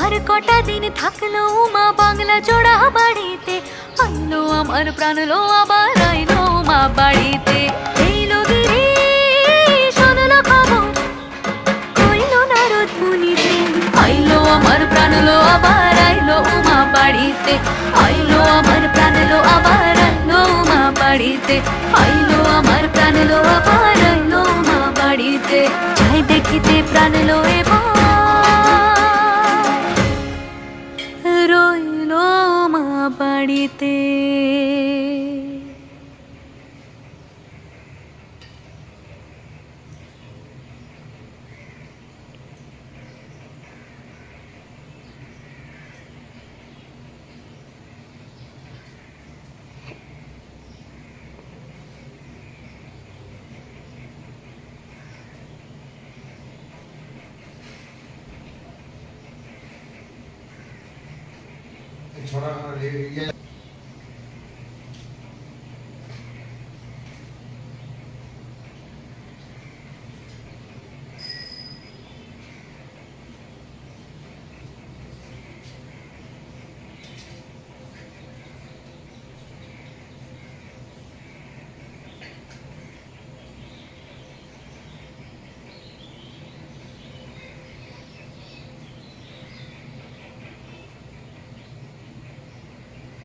আর কটা দিন থাকলো মা বাংলা জোড়া বাড়িতে, আইলো আমার প্রাণ লো আবার আইলো মা বাড়িতে। এইলো গিরি শুনলো খবর, কইলো নারদ মুনিতে, আইলো আমার প্রাণ লো আবার আইলো মা বাড়িতে, আইলো আমার প্রাণ লো আবার আইলো মা বাড়িতে, আইলো আমার প্রাণ লো আবার আইলো মা বাড়িতে। যাই দেখিতে প্রাণ লো এবার রইলো মা বাড়িতে। छोड़ा